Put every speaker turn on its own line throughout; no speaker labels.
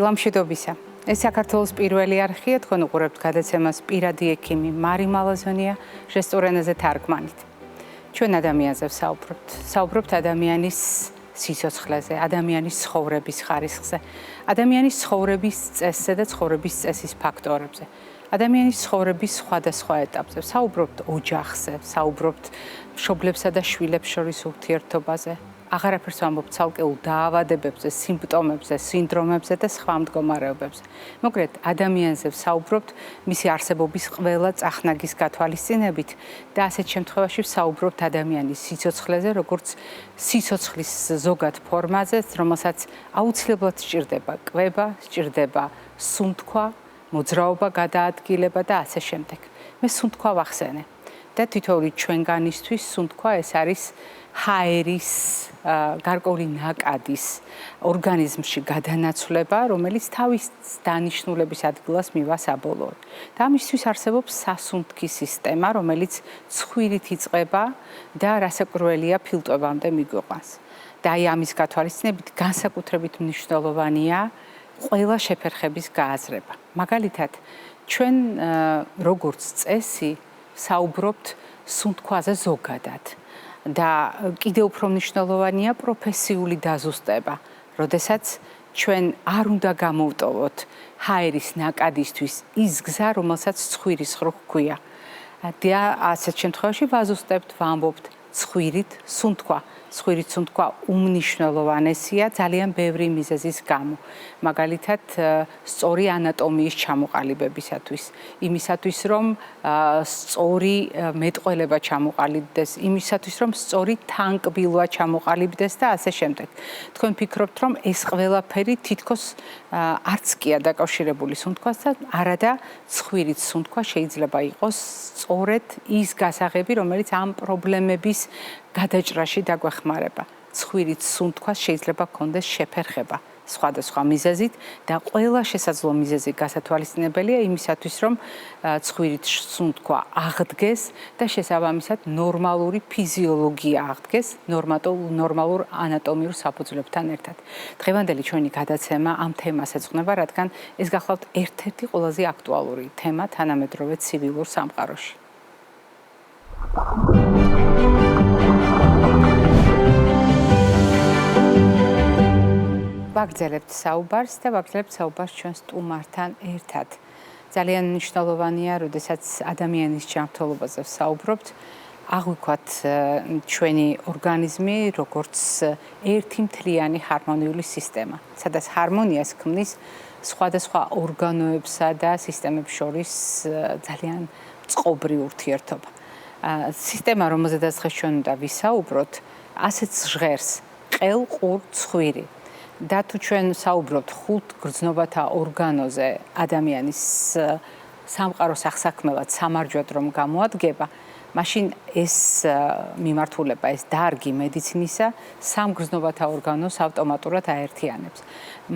დილამშვიდობისა. ეს საქართველოს პირველი არხია, თქვენ უყურებთ გადაცემას პირადი ექიმი მარი მალაზონია ჟესტურ ენაზე თარგმანით. ჩვენ ადამიანზე საუბრობთ ადამიანის სიცოცხლეზე, ადამიანის ცხოვრების ხარისხზე, ადამიანის ცხოვრების წესზე და ცხოვრების წესის ფაქტორებზე, ადამიანის ცხოვრების სხვადასხვა ეტაპზე, საუბრობთ ოჯახზე, საუბრობთ მშობლებსა და შვილებს შორის ურთიერთობაზე. აღარაფერს ვამბობ ცალკეულ დაავადებებზე, სიმპტომებზე, სინდრომებზე და სხვა მდგომარეობებზე. მოკლედ, ადამიანზე ვსაუბრობთ მისი არსებობის ყველა წახნაგის გათვალისწინებით და ასეთ შემთხვევაში ვსაუბრობთ ადამიანის სიცოცხლეზე, როგორც სიცოცხლის ზოგად ფორმაზე, რომელსაც აუცილებლად სჭირდება კვება, სჭირდება სუნთქვა, მოძრაობა, გადაადგილება და ასე შემდეგ. მე სუნთქვა ვახსენე და თითოეული ჩვენგანისთვის სუნთქვა ეს არის ჰაერის გარკვეული ნაკადის ორგანიზმში გადანაცვლება, რომელიც თავის დანიშნულების ადგილას მივა საბოლოოდ. და ამისთვის არსებობს სასუნთქი სისტემა, რომელიც ცხვირით იწყება და რასაკვირველია ფილტვებამდე მიგვიყვანს. და აი ამის გათვალისწინებით განსაკუთრებით მნიშვნელოვანია ყველა შეფერხების გააზრება. მაგალითად, ჩვენ როგორც წესი საუბრობთ სუნთქვაზე ზოგადად. და კიდევ უფრო მნიშვნელოვანია პროფესიული დაზუსტება, როდესაც ჩვენ არ უნდა გამოვტოვოთ ჰაერის ნაკადისთვის ის გზა, რომელსაც ცხვირის ხრუხ ჰქვია. და ასეთ შემთხვევაში ვაზუსტებთ, ვამბობთ ცხვირით სუნთქვა. ცხვირით სუნთქვა უმნიშვნელოვანესია ძალიან ბევრი მიზეზის გამო. მაგალითად, სწორი ანატომიის ჩამოყალიბებისათვის, იმისათვის, რომ სწორი მეტყველება ჩამოყალიბდეს, იმისათვის, რომ სწორი თანკბილვა ჩამოყალიბდეს და ასე შემდეგ. თქვენ ფიქრობთ, რომ ეს ყველაფერი თითქოს არც კია დაკავშირებული სუნთქვასთან, არადა ცხვირით სუნთქვა შეიძლება იყოს სწორედ ის გასაღები, რომელიც ამ პრობლემების გადაჭრაში დაგვეხმარება. ცხვირით სუნთქვას შეიძლება გქონდეს შეფერხება სხვადასხვა მიზეზით და ყველა შესაძლო მიზეზი გასათვალისწინებელია იმისათვის, რომ ცხვირით სუნთქვა აღდგეს და შესაბამისად ნორმალური ფიზიოლოგია აღდგეს ნორმალურ ანატომიურ საფუძვლებთან ერთად. დღევანდელი ჩვენი გადაცემა ამ თემას ეძღვნება, რადგან ეს გახლავთ ერთ-ერთი ყველაზე აქტუალური თემა თანამედროვე ცივილურ სამყაროში. ვაგრძელებთ საუბარს და ვაგრძელებთ საუბარს ჩვენ სტუმართან ერთად. ძალიან მნიშვნელოვანია, როდესაც ადამიანის ჯანმრთელობაზე ვსაუბრობთ, აღვიქვათ ჩვენი ორგანიზმი როგორც ერთი მთლიანი ჰარმონიული სისტემა, სადაც ჰარმონიას ქმნის სხვადასხვა ორგანოებსა და სისტემებს შორის ძალიან წყობრი ურთიერთობა. სისტემა, რომელზედაც დღეს ჩვენ უნდა ვისაუბროთ, ასეც ჟღერს ყელ, ყურ, ცხვირი. და თუ ჩვენ საუბრობთ ხუთ გრძნობათა ორგანოზე ადამიანის სამყაროს აღსაქმელად სამარჯვად რომ გამოადგება, მაშინ ეს მიმართულება, ეს დარგი მედიცინისა სამ გრძნობათა ორგანოს ავტომატურად აერთიანებს.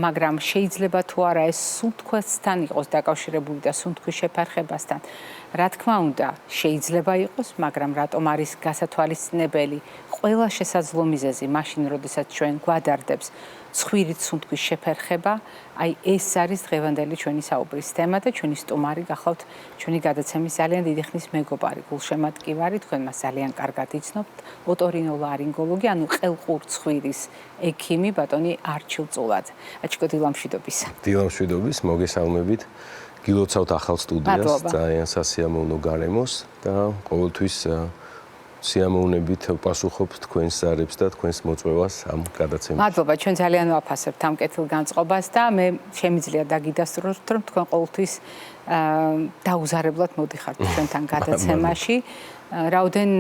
მაგრამ შეიძლება თუ არა ეს სუნთქვასთან იყოს დაკავშირებული და სუნთქვის შეფერხებასთან, რა თქმა უნდა, შეიძლება იყოს, მაგრამ რატომ არის გასათვალისწინებელი ყველა შესაძლო მიზეზი, მაშინ როდესაც ჩვენ გვადარდებს ცხვირით სუნთქვის შეფერხება, აი ეს არის დღევანდელი ჩვენი საუბრის თემა და ჩვენი სტუმარი გახლავთ ჩვენი გადაცემის ძალიან დიდი ხნის მეგობარი, გულშემატკივარი, თქვენ მას ძალიან კარგად იცნობთ, ოტორინოლარინგოლოგი, ანუ ყელ-ყურ ცხვირის ექიმი ბატონი არჩილ წულაძე. აჩკო დილამშვიდობისა.
დილამშვიდობის, მოგესალმებით. გილოცავთ ახალ სტუდიას, ძალიან სასიამოვნო გარემოს და ყოველთვის სიამოვნებით ვპასუხობ თქვენს ზარებს და თქვენს მოწვევას ამ გადაცემაში.
მადლობა, ჩვენ ძალიან ვაფასებთ ამ კეთილგანწყობას და მე შემიძლია დაგიდასტუროთ, რომ თქვენ ყოველთვის დაუზარებლად მოდიხართ ჩვენთან გადაცემაში. რაოდენ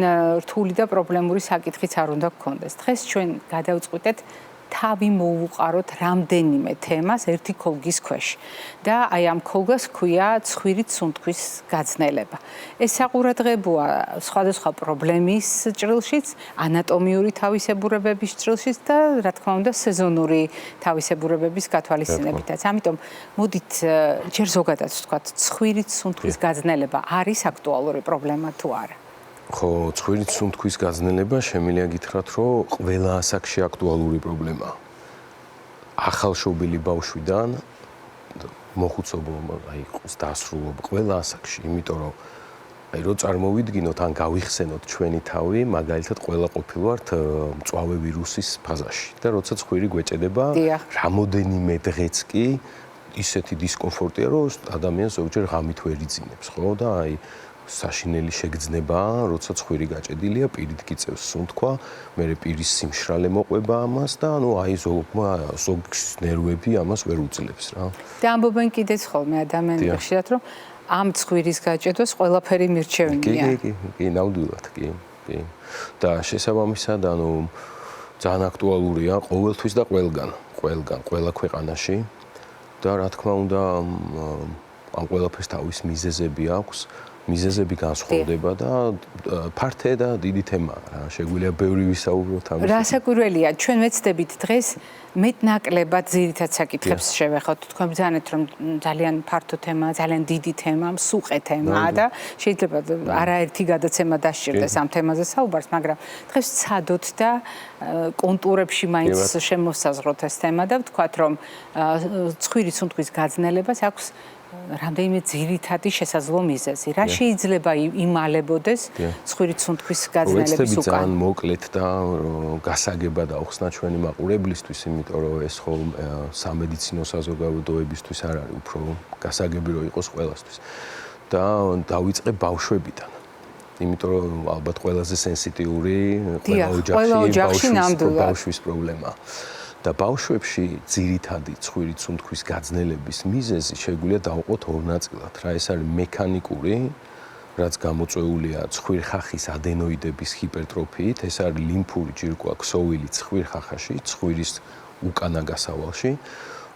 რთული და პრობლემური საკითხიც არ უნდა გქონდეს. დღეს ჩვენ გადავწყვიტეთ თავი მოუყაროთ რამდენიმე თემას ერთი ქოლგის ქვეშ და აი ამ ქოლგას ჰქვია ცხვირით სუნთქვის გაძნელება. ეს საყურადღებოა სხვადასხვა პრობლემის ჭრილშიც, ანატომიური თავისებურებების ჭრილშიც და რა თქმა უნდა სეზონური თავისებურებების გათვალისწინებითაც. ამიტომ მოდით ჯერ ზოგადად ვთქვათ, ცხვირით სუნთქვის გაძნელება არის აქტუალური პრობლემა თუ არა?
ხო, ცხვირით სუნთქვის გაძნელება შემიძლია გითხრათ, რომ ყველა ასაკში აქტუალური პრობლემაა. ახალშობილი ბავშვიდან მოხუცობ აი დასრულობ ყველა ასაკში, იმიტომ რომ აი რო წარმოვიდგინოთ ან გავიხსენოთ ჩვენი თავი, მაგალითად ყველა ყოფილვართ მწვავე ვირუსის ფაზაში და როცა ცხვირი გვეჭედება, რამოდენიმე დღეც კი ისეთი დისკომფორტია, რომ ადამიანს ზოგჯერ ღამით ვერ იძინებს, ხო? და აი საშინელი შეგრძნება, როცა ცხვირი გაჭედილია, პირით გიწევს სუნთქვა, მერე პირის სიმშრალე მოყვება ამას და ანუ აი ზოგს ნერვები ამას ვერ უძლებს რა.
და ამბობენ კიდეც ხოლმე ადამიანები ხშირად რომ ამ ცხვირის გაჭედვას ყველაფერი მირჩევნია.
კი, ნამდვილად, კი. და შესაბამისად, ანუ ძალიან აქტუალურია ყოველთვის და ყველგან, ყველა ქვეყანაში და რა თქმა უნდა ამ ყველაფერს თავის მიზეზები აქვს. მიზეზები განსხვავდება და ფართე და დიდი თემაა რა. შეგვიძლია ბევრი ვისაუბროთ ამაზე.
რა საკვირველია, ჩვენ ვეცდებით დღეს მეტნაკლებად ძირითად საკითხებს შევეხოთ. თქვენ ბრძანეთ რომ ძალიან ფართო თემაა, ძალიან დიდი თემა, მსუყე თემაა და შეიძლება არაერთი გადაცემა დასჭირდეს ამ თემაზე საუბარს, მაგრამ დღეს ვცადოთ და კონტურებში მაინც შემოვსაზღვროთ ეს თემა და ვთქვათ რომ ცხვირის სუნთქვის გაძნელებას აქვს რამდენიმე ძირითადი შესაძლო მიზეზი. რა შეიძლება იმალებოდეს ცხვირის სუნთქვის გაძნელების უკან?
ძალიან მოკლედ და გასაგებად აუხსნა ჩვენი მაყურებლისთვის, იმიტომ რომ ეს ხო სამედიცინო საზოგადოებისთვის არ არის უფრო გასაგები რომ იყოს ყველასთვის. და დავიწყებ ბავშვებიდან. იმიტომ რომ ალბათ ყველაზე სენსიტიური ყველა ოჯახში ბავშვის პრობლემაა. და ბავშვებში ძირითადი ცხვირის სუნთქვის გაძნელების მიზეზი შეგვიძლია დავყოთ ორ ნაწილად. რა ეს არის მექანიკური, რაც გამოწვეულია ცხვირხახის ადენოიდების ჰიპერტროფიით, ეს არის ლიმფური ჯირკვა ქსოვილი ცხვირხახაში, ცხვირის უკანა გასავალში,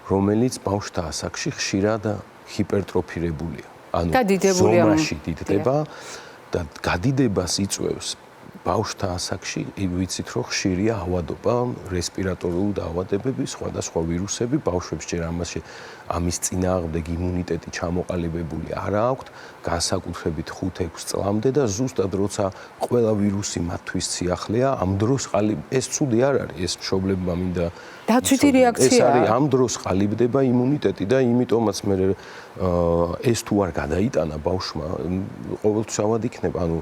რომელიც ბავშვთა ასაკში ხშირად ჰიპერტროფირებულია. ანუ ზომაში დიდდება და გადიდებას იწვევს ბავშვთა ასაკში ვიცით რომ ხშირია ავადობა, რესპირატორული დაავადებები, სხვადასხვა ვირუსები ბავშვებს ჯერ ამის წინააღმდეგ იმუნიტეტი ჩამოყალიბებული არ აქვთ, განსაკუთრებით 5-6 წლამდე და ზუსტად როცა ყველა ვირუსი მათთვის სიახლეა, ამ დროს ეს ცუდი არ არის, ეს მშობლებმა მინდა
დაცვითი რეაქცია.
ეს არის ამ დროს ყალიბდება იმუნიტეტი და იმიტომაც მე ეს თუ არ გადაიტანა ბავშვმა, ყოველთვის ავად იქნება, ანუ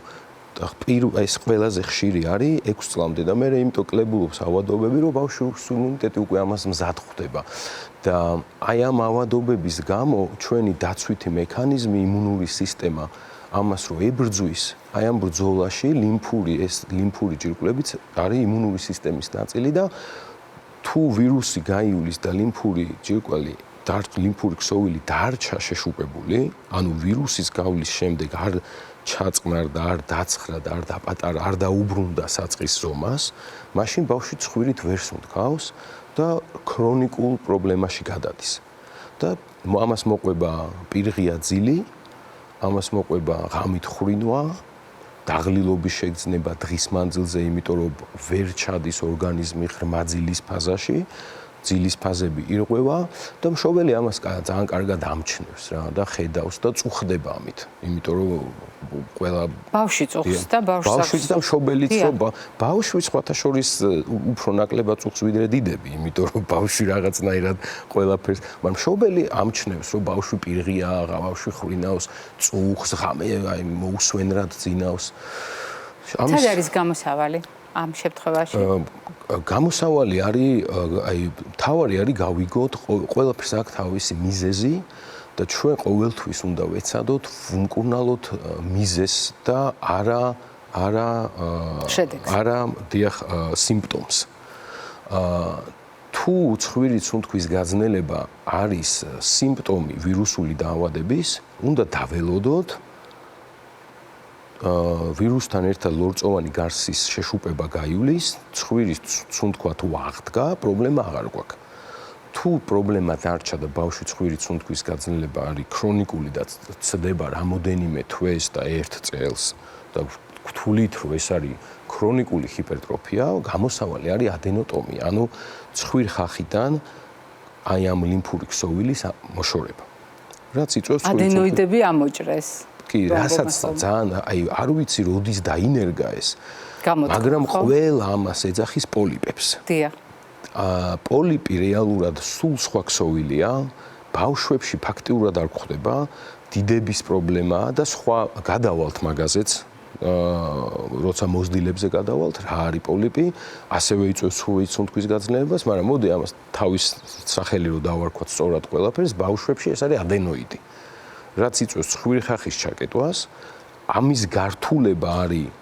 ეს ყველაზე ხშირი არის 6 წლამდე და მე იმიტომ კლებულობს ავადობები, რომ ბავშვის იმუნიტეტი უკვე ამას მზად ხვდება. და აი ამ ავადობების გამო ჩვენი დაცვითი მექანიზმი, იმუნური სისტემა ამას რო ებრძვის, აი ამ ბრძოლაში ლიმფური ჯირკვლებიც არის იმუნური სისტემის ნაწილი და თუ ვირუსი გაივლის და ლიმფური ჯირკვალი ლიმფური ქსოვილი დარჩა შეშუპებული, ანუ ვირუსის გავლის შემდეგ არ ჩაწყნარდა, არ დაცხრა და არ დაპატარა, არ დაუბრუნდა საწყის ზომას, მაშინ ბავშვი ცხვირით ვერ სუნთქავს და ქრონიკულ პრობლემაში გადადის. და ამას მოყვება პირღია ძილი, ამას მოყვება ღამით ხრინვა, დაღლილობის შეგრძნება დღის მანძილზე, იმიტომ რომ ვერ ჩადის ორგანიზმი ღრმა ძილის ფაზაში. ძილის ფაზები ირღვევა და მშობელი ამას ძალიან კარგად ამჩნევს რა და ხედავს და წუხდება ამით. იმიტომ რომ ყველა
ბავშვი წუხს და
ბავშვიც და მშობელიც რომ ბავშვი სხვათა შორის უფრო ნაკლებად წუხს ვიდრე დიდები, იმიტომ რომ ბავშვი რაღაცნაირად ყველაფერს, მაგრამ მშობელი ამჩნევს რომ ბავშვი პირღია, ბავშვი ხრინავს, წუხს, ღამე აი მოუსვენრად ძინავს.
სად არის გამოსავალი? ამ შემთხვევაში
გამოსავალი არის აი თავარი არის გავიგოთ ყველაფერს აქვს თავისი მიზეზი და ჩვენ ყოველთვის უნდა ვეცადოთ ვუმკურნალოთ მიზეზს და არა დიახ სიმპტომს. თუ ცხვირის სუნთქვის გაძნელება არის სიმპტომი ვირუსული დაავადების, უნდა დაველოდოთ ვირუსთან ერთად ლორწოვანი გარსის შეშუპება გაივლის, ცხვირის სუნთქვა თუ აღდგა, პრობლემა აღარ გვაქვს. თუ პრობლემა დარჩა და ბავშვი ცხვირის სუნთქვის გაძნელება არის ქრონიკული და ცდება რამოდენიმე თვეს და 1 წელს და გთვლით რომ ეს არის ქრონიკული ჰიპერტროფია, გამოსავალი არის ადენოტომია, ანუ ცხვირხახიდან აი ამ ლიმფური ქსოვილის მოშორება. რაც იწვევს
ადენოიდები ამოჭრეს.
კი, რასაც ძალიან აი არ ვიცი როდის დაინერგა ეს. მაგრამ ყველა ამას ეძახის პოლიპებს.
დიახ.
პოლიპი რეალურად სულ სხვა ქსოვილია, ბავშვებში ფაქტიურად არ გვხვდება დიდების პრობლემა და სხვა გადავალთ მაგაზეც როცა მოზდილებზე გადავალთ რა არის პოლიპი ასევე იწვევს სუნთქვის გაძლიერებას მაგრამ მოდი ამას თავის სახელი რო დავარქვათ სწორად ყველაფერს ბავშვებში ეს არის ადენოიდი რაც იწვევს ცხვირხახის ჩაკეტვას ამის გართულება არის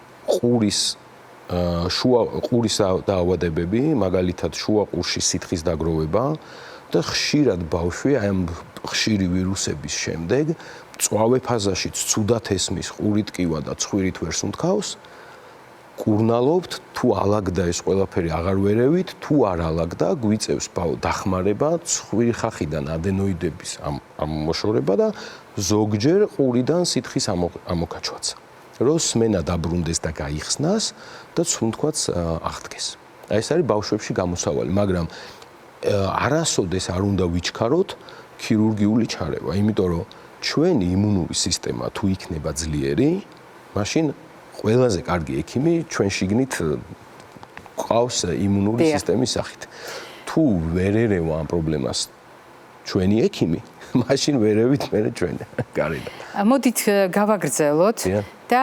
ყურის დაავადებები მაგალითად შუა ყურში სითხის დაგროვება და ხშირად ბავშვი აი ამ ხშირი ვირუსების შემდეგ წვავე ფაზაშიც ცუდად ესმის ყურით კივა და ცხვირით ვერ სუნთქავს კურნალობთ თუ ალაგდა ეს ყველაფერი აღარ ვერევით თუ არ ალაგდა გვიწევს დახმარება ცხვირხახიდან ადენოიდების ამ მოშორება და ზოგჯერ ყურიდან სითხის ამოკაჩვაც რომ სმენა დაბრუნდეს და გაიხსნას და სუნთქვაც აღდგეს აი ეს არის ბავშვებში გამოსავალი მაგრამ არასოდეს არ უნდა ვიჩქაროთ ქირურგიული ჩარევა იმიტომ რომ ჩვენი იმუნური სისტემა თუ იქნება ძლიერი მაშინ ყველაზე კარგი ექიმი ჩვენ შიგნით ყავს იმუნური სისტემის სახით თუ ვერ ერევა ამ პრობლემას ჩვენი ექიმი მაშინ ვერევით მე ჩვენ გარედან
მოდით გავაგრძელოთ და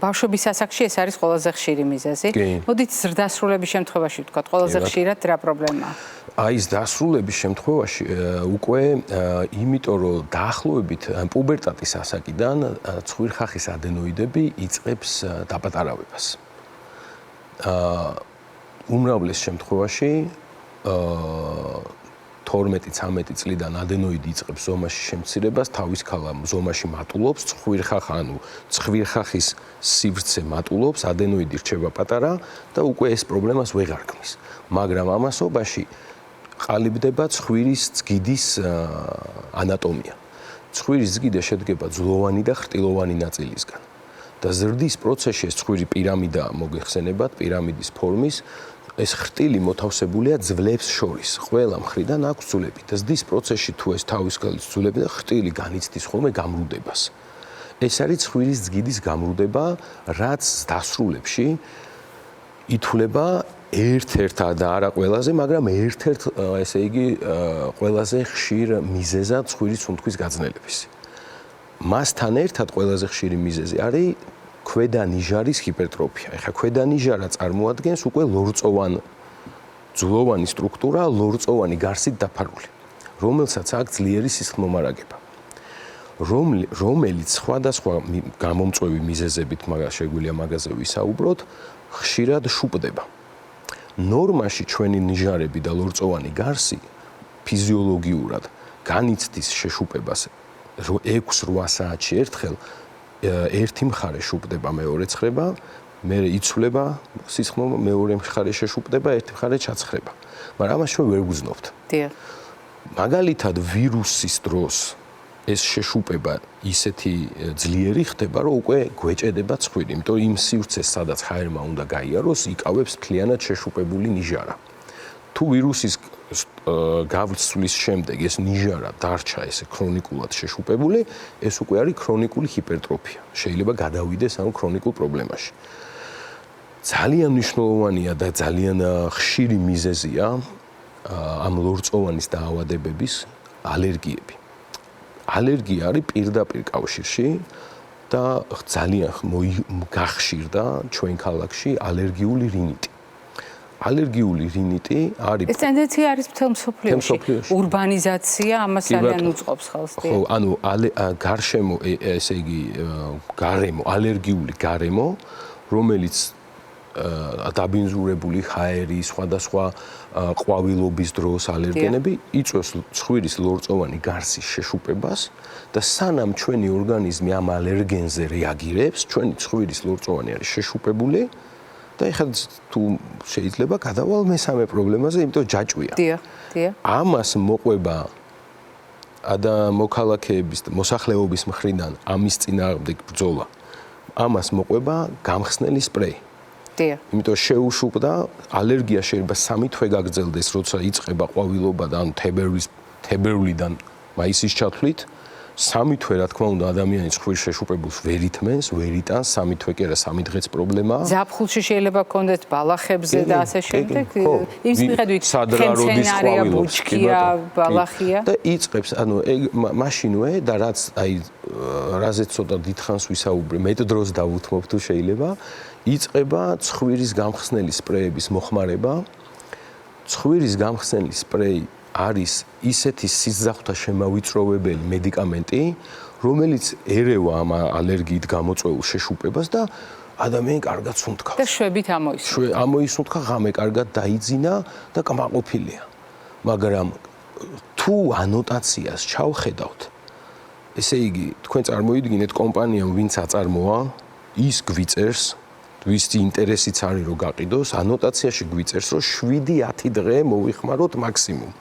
ბავშვების ასაკში ეს არის ყველაზე ხშირი მიზეზი მოდით ზრდასრულების შემთხვევაში ვთქვათ ყველაზე ხშირად რა პრობლემაა
აი ეს დასრულების შემთხვევაში უკვე იმიტომ რომ დაახლოებით პუბერტატის ასაკიდან ცხვირხახის ადენოიდები იწყებს დაპატარავებას უმრავლეს შემთხვევაში 12-13 წლიდან ადენოიდი იწყებს ზომაში შემცირებას, თავის ქალა ზომაში მატულობს, ცხვირხახის სივრცე მატულობს, ადენოიდი რჩება პატარა და უკვე ეს პრობლემას ვეღარ ქმნის. მაგრამ ამასობაში ყალიბდება ცხვირის ძგიდის ანატომია. ცხვირის ძგიდა შედგება ძვლოვანი და ხრტილოვანი ნაწილისგან. და ზრდის პროცესში ეს ცხვირი პირამიდა მოგეხსენებათ, პირამიდის ფორმის ეს ხრტილი მოთავსებულია ძვლებს შორის. ყველა მხრიდან აქვს ძვლები და ზრდის პროცესში თუ ეს თავის გალით ძვლები და ხრტილი განიცდის ხოლმე გამრუდებას. ეს არის ცხვირის ძგიდის გამრუდება, რაც დასრულებში ითვლება ერთ-ერთ და არა ყველაზე, მაგრამ ერთ-ერთ ესე იგი ყველაზე ხშირ მიზეზად ცხვირის სუნთქვის გაძნელების. მასთან ერთად ყველაზე ხშირი მიზეზი არის ქვედა ნიჟარის ჰიპერტროფია. ეხლა ქვედა ნიჟარა წარმოადგენს უკვე ლორწოვანი სტრუქტურა, ლორწოვანი გარსით დაფარული, რომელსაც აქვს ძლიერი სისხლმომარაგება. რომელიც სხვადასხვა გამომწვევი მიზეზებით შეგვიძლია მაგაზე ვისაუბროთ, ხშირად შუპდება. ნორმაში ჩვენი ნიჟარები და ლორწოვანი გარსი ფიზიოლოგიურად განიცდის შეშუპებას 6-8 საათში ერთხელ ერთი მხარე შუპდება, მეორე ცხრება, მე იცვლება სისხლმო, მეორე მხარე შეშუპდება, ერთი მხარე ჩაცხრება. მაგრამ ამას ჩვენ ვერ ვგრძნობთ.
დიახ.
მაგალითად ვირუსის დროს ეს შეშუპება ისეთი ძლიერი ხდება, რომ უკვე გვეჭედება ცხვირი, იმიტომ იმ სივრცეს, სადაც ჰაერმა უნდა გაიაროს, იკავებს მთლიანად შეშუპებული ნიჟარა. თუ ვირუსის გავცვლის შემდეგ ეს ნიჟარა დარჩა ესე ქრონიკულად შეშუპებული, ეს უკვე არის ქრონიკული ჰიპერტროფია. შეიძლება გადავიდეს ამ ქრონიკულ პრობლემაში. ძალიან მნიშვნელოვანია და ძალიან ხშირი მიზეზია ამ ლორწოვანის დაავადებების ალერგიები. ალერგია არის პირდაპირ კავშირში და ძალიან გახშირდა ჩვენ ქალაქში ალერგიული რინიტი. ალერგიული რინიტი არის
ეს ტენდენცია არის მთელ მსოფლიოში. ურბანიზაცია ამას ძალიან უწყობს ხელს.
ხო, ანუ გარშემო ესე იგი გარემო, ალერგიული გარემო, რომელიც დაბინძურებული ჰაერი, სხვადასხვა ყვავილობის დროს ალერგენები იწვევს ცხვირის ლორწოვანი გარსის შეშუპებას და სანამ ჩვენი ორგანიზმი ამ ალერგენზე რეაგირებს, ჩვენი ცხვირის ლორწოვანი არის შეშუპებული და ეხლა თუ შეიძლება გადავალ მესამე პრობლემაზე, იმიტომ ჯაჭვია.
დიახ, დიახ.
ამას მოყვება მოქალაქეების და მოსახლეობის მხრიდან ამის წინააღმდეგ ბრძოლა. ამას მოყვება გამხსნელი სპრეი.
დიახ.
იმიტომ შეუშუპდა, ალერგია შეიძლება 3 თვე გაგრძელდეს, როცა იწყება ყვავილობა და ანუ თებერვლიდან მაისის ჩათვლით სამი თვე რა თქმა უნდა ადამიანის ხვირს შეშუპებულს ვერ ითმენს, ვერ იტანს, სამი თვე კი არა, სამი დღეც პრობლემაა.
ზაფხულში შეიძლება გქონდეს ბალახებზე და ასე შემდეგ. იმის მიხედვით ხემცენარია, ბუჩქია, ბალახია
და იწყებს, ანუ მაშინვე და რაც აი რაზეც ცოტა დიდხანს ვისაუბრე, მეტ დროს დავუთმობ თუ შეიძლება, იწყება ცხვირის გამხსნელი სპრეების მოხმარება. ცხვირის გამხსნელი სპრეი არის ისეთი სიზახთა შემავიწროვებელი მედიკამენტი, რომელიც ერევა ამ ალერგიით გამოწვეულ შეშუპებას და ადამიანი კარგად სუნთქავს.
და შვებით ამოისუნთქა.
ამოისუნთქა, ღამე კარგად დაიძინა და კმაყოფილია. მაგრამ თუ ანოტაციას ჩავხედავთ, ესე იგი, თქვენ წარმოიდგინეთ კომპანიამ, ვინც აწარმოა, ის გვიწერს, ვის ინტერესიც არის რომ გაყიდოს, ანოტაციაში გვიწერს, რომ 7-10 დღე მოვიხმაროთ მაქსიმუმ.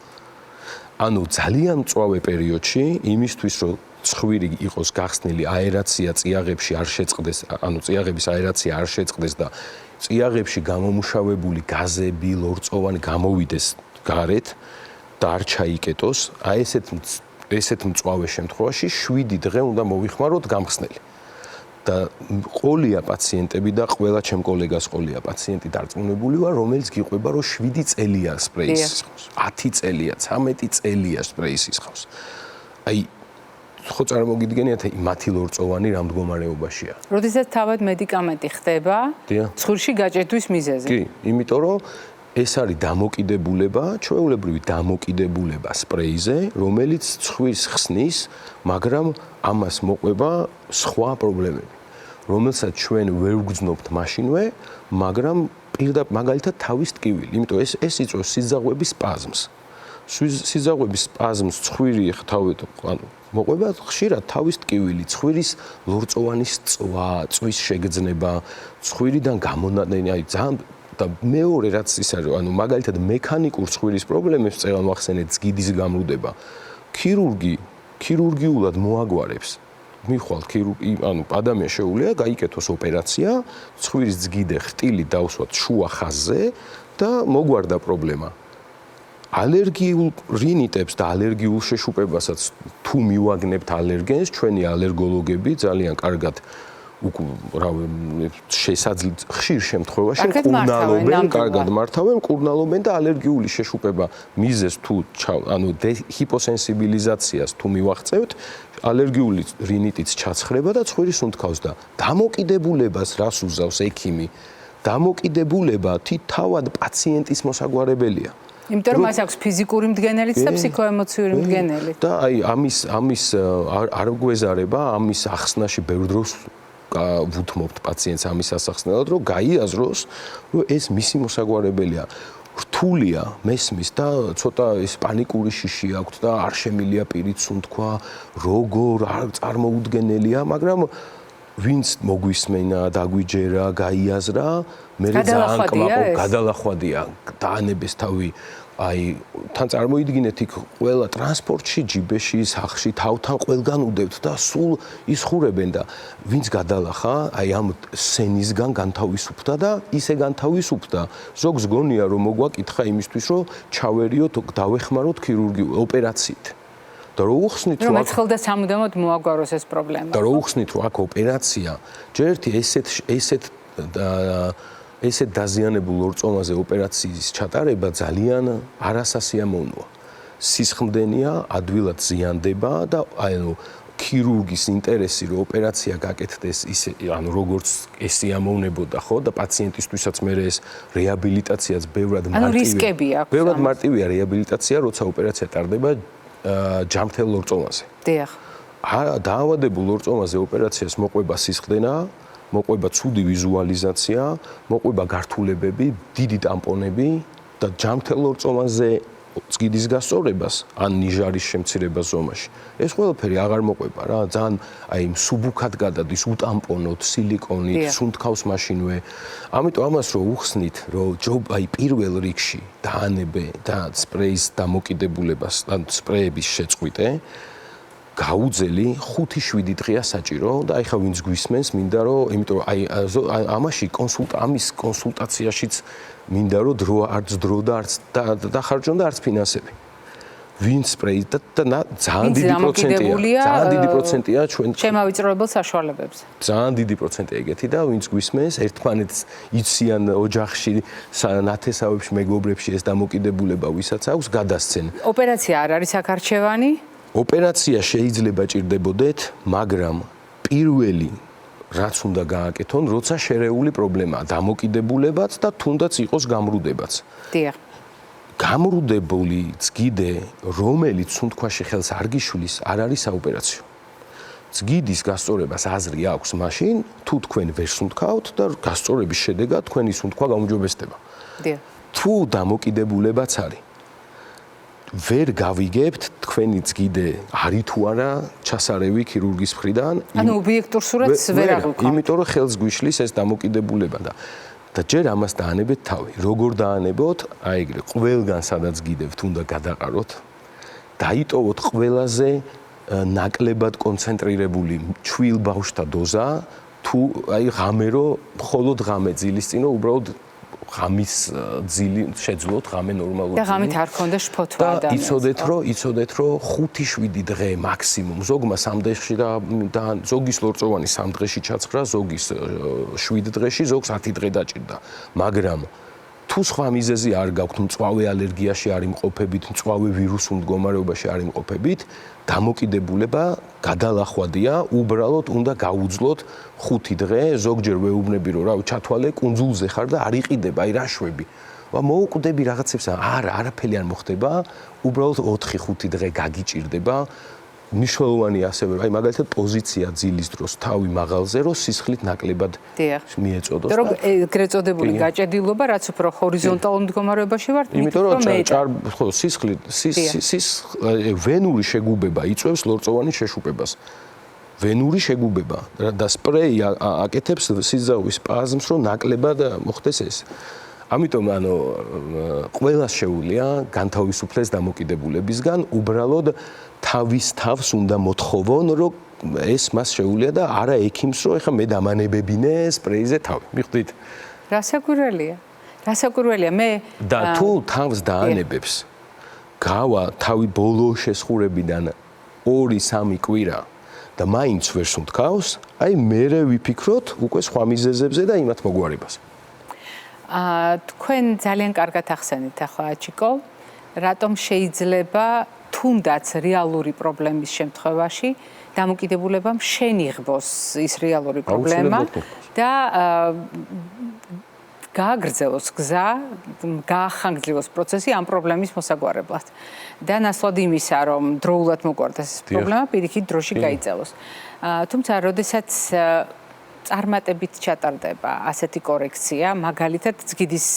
ანუ ძალიან მწვავე პერიოდში, იმისთვის რომ ცხვირი იყოს გახსნილი, აერაცია წიაღებში არ შეწყდეს, ანუ წიაღების აერაცია არ შეწყდეს და წიაღებში გამომუშავებული გაზები, ლორწოვანი გამოვიდეს გარეთ და არ ჩაიკეტოს, აი ესეთ მწვავე შემთხვევაში 7 დღე უნდა მოვიხმაროთ გამხსნელი. და ყოლია პაციენტები და ყველა ჩემ კოლეგას ყოლია პაციენტი დარწმუნებული ვარ, რომელიც გიყვება, რომ 7 წელია სპრეის ისხავს, 10 წელია, 13 წელია სპრეის ისხავს. აი ხო წარმოგიდგენიათ მათი ლორწოვანი რა მდგომარეობაშია.
როდესაც თავად მედიკამენტი ხდება, ცხვირში გაჭედვის მიზეზი.
კი, იმიტომ რომ ეს არის დამოკიდებულება, ჩვეულებრივი დამოკიდებულება სპრეიზე, რომელიც ცხვირს ხსნის, მაგრამ ამას მოყვება სხვა პრობლემები, რომელსაც ჩვენ ვერ ვგრძნობთ მაშინვე, მაგრამ პირდაპირ მაგალითად თავის ტკივილი, იმიტომ ეს იწვევს სიზაღვების სპაზმს. სიზაღვების სპაზმს ცხვირი თავით, ანუ მოყვება ხშირად თავის ტკივილი, ცხვირის ლორწოვანის წვა, წვის შეგრძნება, ცხვირიდან გამონადენი, აი ძალიან და მეორე რაც ის არის, ანუ მაგალითად მექანიკურ ცხვირის პრობლემებს წეღან ვახსენეთ ზგიდის გამრუდება. ქირურგიულად მოაგვარებს. მიხვალ ქირურგი, ანუ ადამიანს შეუძლია გაიკეთოს ოპერაცია, ცხვირის ზგიდე ხრტილი დავსვათ შუა ხაზზე და მოგვარდა პრობლემა. ალერგიულ რინიტებს და ალერგიულ შეშუპებასაც თუ მივაგნებთ ალერგენს, ჩვენი ალერგოლოგები ძალიან კარგად ხშირ შემთხვევაში მკურნალობენ, კარგად მართავენ, მკურნალობენ და ალერგიული შეშუპება მიზეს თუ ანუ ჰიპოსენსიბილიზაციას თუ მივაღწევთ, ალერგიული რინიტიც ჩაცხრება და ცხვირი სუნთქავს და დამოკიდებულებას რას უზავს ექიმი? დამოკიდებულება თავად პაციენტის მოსაგვარებელია.
იმიტომ რომ მას აქვს ფიზიკური მდგენელიც და ფსიქოემოციური მდგენელი.
და აი ამის არ გვეზარება, ამის ახსნაში ბევრ დროს ვუთმობთ პაციენტს ამის ასახსნელად, რომ გაიაზროს, რომ ეს მისი მოსაგვარებელია. რთულია, მესმის და ცოტა ეს პანიკური შიში აქვს და არ შემილია პირით სუნთქვა, როგორ არ წარმოუდგენელია, მაგრამ ვინც მოგვისმენა, დაგვიჯერა, გაიაზრა, მე ძალიან კმაყოფ, გადალახვადია, დაანებეს თავი. აი, თან წარმოიდგინეთ იქ ყველა ტრანსპორტში, ჯიბეში, სახლში თავთან ყველგან უდევთ და სულ ისხურებენ და ვინც გადალახა, აი ამ სენისგან განთავისუფდა და ისე განთავისუფდა, ზოგს გონია რომ მოგვაკითხა იმისთვის რომ ჩავერიოთ, დავეხმაროთ ქირურგიულ ოპერაციით. და რო უხსნით
რომ მეცხლდა სამუდამოდ მოაგვაროს ეს პრობლემა.
და რო უხსნით რომ აქ ოპერაცია, ჯერ ერთი ესეთ დაზიანებულ ლორწოვანზე ოპერაციის ჩატარება ძალიან არასასიამოვნოა. სისხლდენია, ადვილად ზიანდება და ანუ ქირურგის ინტერესი რომ ოპერაცია გაკეთდეს ისე, ანუ როგორც ეს სიამოვნებოდა, ხო, და პაციენტისთვისაც მე ეს რეაბილიტაციაც ბევრად მარტივია.
ანუ რისკები აქვს.
ბევრად მარტივია რეაბილიტაცია, როცა ოპერაცია ტარდება ჯამთელ ლორწოვანზე.
დიახ.
დაავადებულ ლორწოვანზე ოპერაციას მოყვება სისხლდენა, მოყვება ცუდი ვიზუალიზაცია, მოყვება გართულებები, დიდი ტამპონები და ჯამთელ ლორწოვანზე ზგიდის გასწორებას ან ნიჟარის შემცირება ზომაში. ეს ყველაფერი აღარ მოყვება რა, ძალიან აი მსუბუქად გადადის, უტამპონოთ, სილიკონით, სუნთქავს მაშინვე. ამიტომ ამას რო უხსნით, რომ აი პირველ რიგში დაანებე და სპრეის დამოკიდებულებას, ან სპრეების შეწყვიტე, გაუძელი 5-7 დღეა საჭირო და აი ხა ვინც გვისმენს, მინდა რომ, იმიტომ აი ამაში ამის კონსულტაციაშიც მინდა რომ არც დრო და არც დახარჯონ და არც ფინანსები. ვინც სპრეი და ძალიან დიდი პროცენტია. ძალიან დიდი პროცენტია ჩვენ
შემავიწროებელ საშუალებებზე.
ძალიან დიდი პროცენტია ეგეთი და ვინც გვისმენს, ერთმანეთს იციან ოჯახში, ნათესავებში, მეგობრებში ეს დამოკიდებულება ვისაც აქვს, გადასცენ.
ოპერაცია არ არის აქარჩევანი?
ოპერაცია შეიძლება ჭირდებოდეთ, მაგრამ პირველი რაც უნდა გააკეთონ, როცა შერეული პრობლემაა, დამოკიდებულებაც და თუნდაც იყოს გამრუდებაც.
დიახ.
გამრუდებული წგიდე, რომელიც სუნთქვაში ხელს არ გიშლის, არ არის საოპერაციო. წგიდის გასწორებას აზრი აქვს მაშინ, თუ თქვენ ვერ სუნთქავთ და გასწორების შედეგად თქვენი სუნთქვა გაუმჯობესდება.
დიახ.
თუ დამოკიდებულებაც არის, ვერ გავიგებთ თქვენი წგიდე არის თუ არა ჩასარევი ქირურგის მხრიდან.
ანუ ობიექტურ სურათს ვერ აღვიქვამთ.
იმიტომ რომ ხელს გვიშლის ეს დამოკიდებულება და ჯერ ამას დაანებეთ თავი. როგორ დაანებოთ? აი ეგრე, ყველგან სადაც გიდევთ, უნდა გადაყაროთ. დაიტოვოთ ყველაზე ნაკლებად კონცენტრირებული ჩვილ ბავშვთა დოზა, თუ აი ღამე რო მხოლოდ ღამე ძილის წინო უბრალოდ ღამის ძილი შეძლოთ ღამე ნორმალური.
და ღამით არ ქონდა შფოთვა ადამიანს.
იცოდეთ რომ 5-7 დღე მაქსიმუმ, ზოგმა 3 დღეში და ზოგის ლორწოვანი 3 დღეში ჩაცხრა, ზოგის 7 დღეში, ზოგს 10 დღე დაჭირდა. მაგრამ თუ სხვა მიზეზი არ გაქვთ, მწვავე ალერგიაში არ იმყოფებით, მწვავე ვირუსულ მდგომარეობაში არ იმყოფებით, დამოკიდებულება გადალახვადია, უბრალოდ უნდა გაუძლოთ 5 დღე, ზოგჯერ ვეუბნები რომ რავი ჩათვალე, კუნძულზე ხარ და არ იყიდება, აი რა შვები. მოუკვდები რაღაცებს, არაფერი არ მოხდება, უბრალოდ 4-5 დღე გაგიჭირდება. მნიშვნელოვანი ასევე, აი მაგალითად პოზიცია ძილის დროს თავი მაღალზე, რომ სისხლით ნაკლებად მიეწოდოს.
რომ ეგრეთ წოდებული გაჭედილობა, რაც უფრო ჰორიზონტალურ მდგომარეობაში ვართ,
იმიტომ რომ სისხლი ვენური შეგუბება იწვევს ლორწოვანის შეშუპებას. ვენური შეგუბება და სპრეი აკეთებს სიზავის სპაზმს, რომ ნაკლებად მოხდეს ეს. ამიტომ ყველას შეუძლია განთავისუფლდეს დამოკიდებულებისგან, უბრალოდ თავის თავს უნდა მოთხოვონ, რომ ეს მას შეუძლია და არა ექიმს, რომ ეხა მე დამანებებინე სპრეიზე თავი. მიხვდით?
რასაკვირველია, მე
და თუ თავს დაანებებს, გავა თავი ბოლო შესხურებიდან 2-3 კვირა და მაინც ვერ სუნთქავს, აი მერე ვიფიქროთ უკვე სხვა მიზეზებზე და იმათ მოგვარებას.
თქვენ ძალიან კარგად ახსენეთ ახლა აჩიკო, რატომ შეიძლება თუნდაც რეალური პრობლემის შემთხვევაში დამოკიდებულებამ შენიღბოს ის რეალური პრობლემა და გააგრძელოს გზა, გაახანგრძლივოს პროცესი ამ პრობლემის მოსაგვარებლად. და ნაცვლად იმისა, რომ დროულად მოგვარდეს ეს პრობლემა, პირიქით დროში გაიწელოს. თუმცა, როდესაც წარმატებით ჩატარდება ასეთი კორექცია, მაგალითად წგიდის